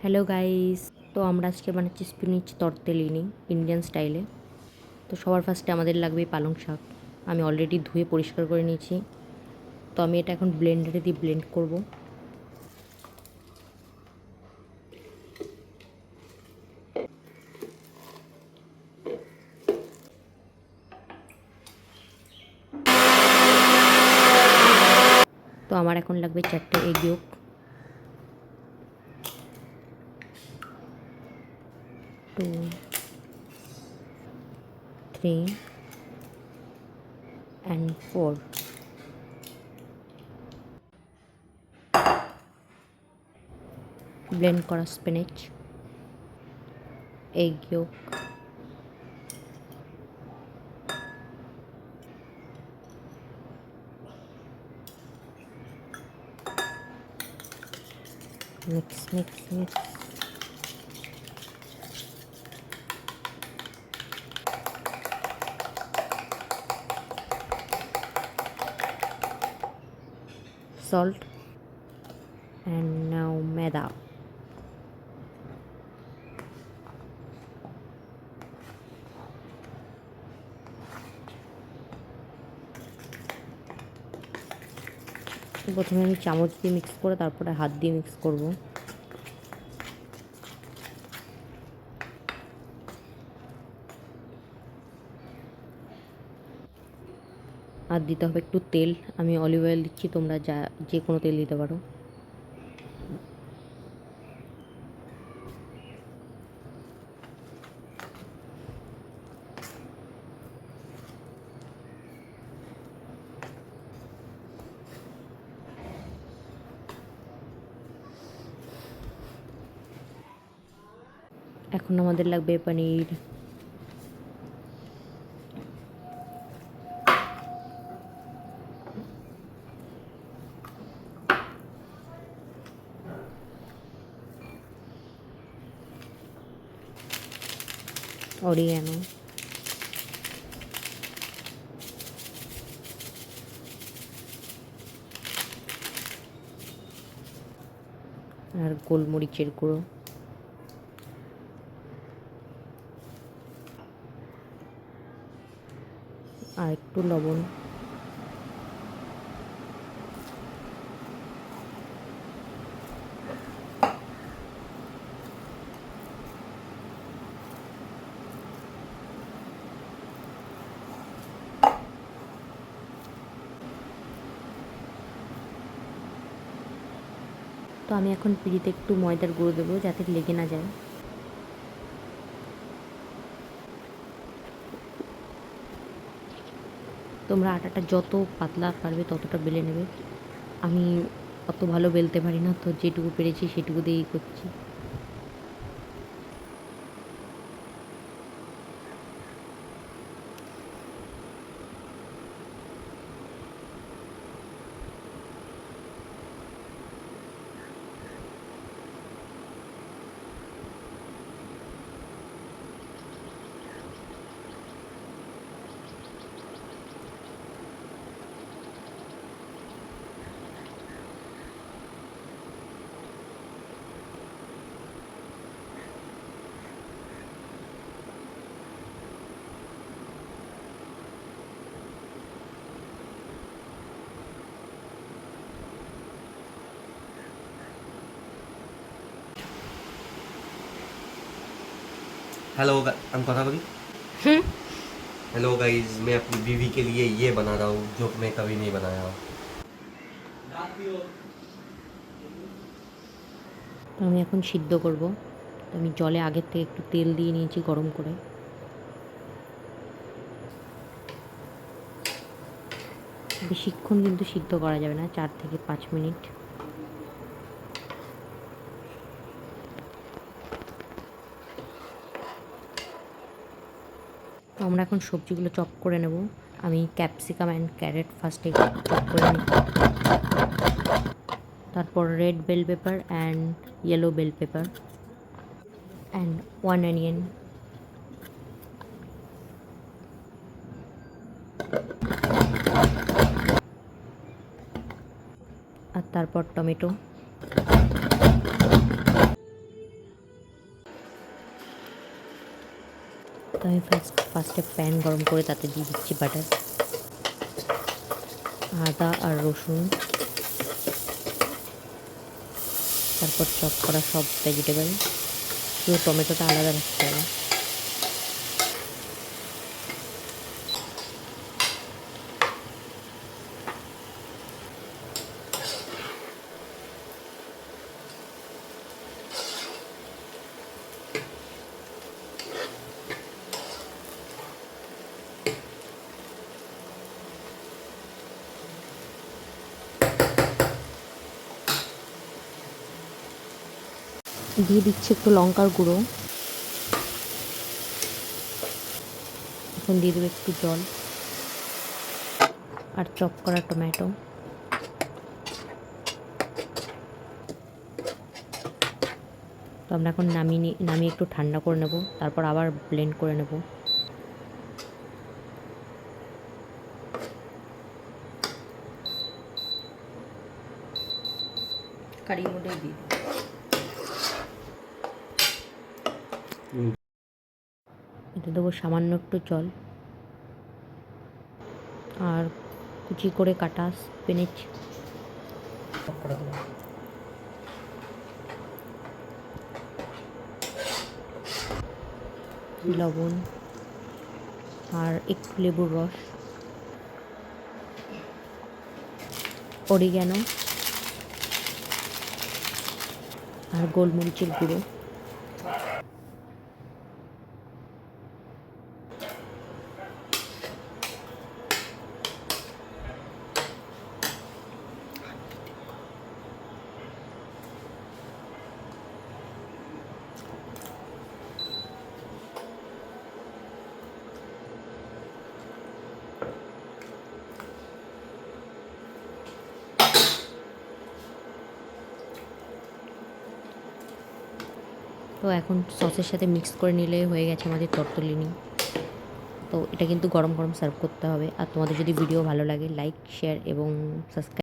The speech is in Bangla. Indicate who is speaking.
Speaker 1: Hello guys. তো আমরা আজকে বানাচ্ছি স্পিনিচ তরতেলিনি ইন্ডিয়ান স্টাইলে। তো সবার ফার্স্টে আমাদের লাগবে পালং শাক। আমি অলরেডি ধুয়ে পরিষ্কার করে নিয়েছি। তো আমি এটা এখন ব্লেন্ডারে দিয়ে ব্লেন্ড করব। তো আমার এখন লাগবে 4টে এগ ইয়োক, 2, 3 and 4। ব্লেন্ড করা spinach, egg ইয়োক, mix. Salt and now maida। প্রথমে আমি চামচ দিয়ে মিক্স করে তারপরে হাত দিয়ে মিক্স করব। আর দিতে হবে একটু তেল। আমি অলিভ অয়েল দিচ্ছি, তোমরা যে কোনো তেল দিতে পারো। এখন আমাদের লাগবে পনির। অরিগ্যানো, আর গোলমরিচের গুঁড়ো, আর একটু লবণ। তো আমি এখন পিড়িতে একটু ময়দার গুঁড়ো দেবো যাতে লেগে না যায়। তোমরা আটাটা যত পাতলা পারবে ততটা বেলে নেবে। আমি অত ভালো বেলতে পারি না, তো যেটুকু পেরেছি সেটুকু দিয়েই করছি।
Speaker 2: हेलो हम कथा करी। हेलो गाइस, मैं अपनी बीवी के लिए ये बना रहा हूँ जो मैं कभी नहीं बनाया हूँ।
Speaker 1: তো আমি এখন সিদ্ধ করব। তো আমি জলে আগের থেকে একটু তেল দিয়ে নিয়েছি গরম করে। বেশিক্ষণ কিন্তু সিদ্ধ করা যাবে না, 4 থেকে 5 মিনিট। তো আমরা এখন সবজিগুলো চপ করে নেব। আমি ক্যাপসিকাম অ্যান্ড ক্যারেট ফার্স্টে চপ করে নিই, তারপর red bell pepper and yellow bell pepper and 1 onion, আর তারপর টমেটো। তো আমি ফার্স্টে প্যান গরম করে তাতে দিয়ে দিচ্ছি বাটার, আদা আর রসুন, তারপর চপ করা সব ভেজিটেবল, শুধু টমেটোটা আলাদা রাখতে হবে। দিয়ে দিচ্ছি একটু লঙ্কার গুঁড়ো, এখন দিয়ে দেবো একটু জল আর চপ করা টমেটো। তো আমরা এখন নামিয়ে একটু ঠান্ডা করে নেব, তারপর আবার ব্লেন্ড করে নেব। কারি মোডে দিয়ে এতে দেবো সামান্য একটু জল আর কুচি করে কাটা স্পিনাচ করে দেবো। লবণ আর একটু লেবুর রস, অরিগ্যানো আর গোলমরিচের গুঁড়ো। তো এখন সসের সাথে মিক্স করে নিলে হয়ে গেছে আমাদের তরতলিনি। তো এটা কিন্তু গরম গরম সার্ভ করতে হবে। আর তোমাদের যদি ভিডিও ভালো লাগে লাইক শেয়ার এবং সাবস্ক্রাইব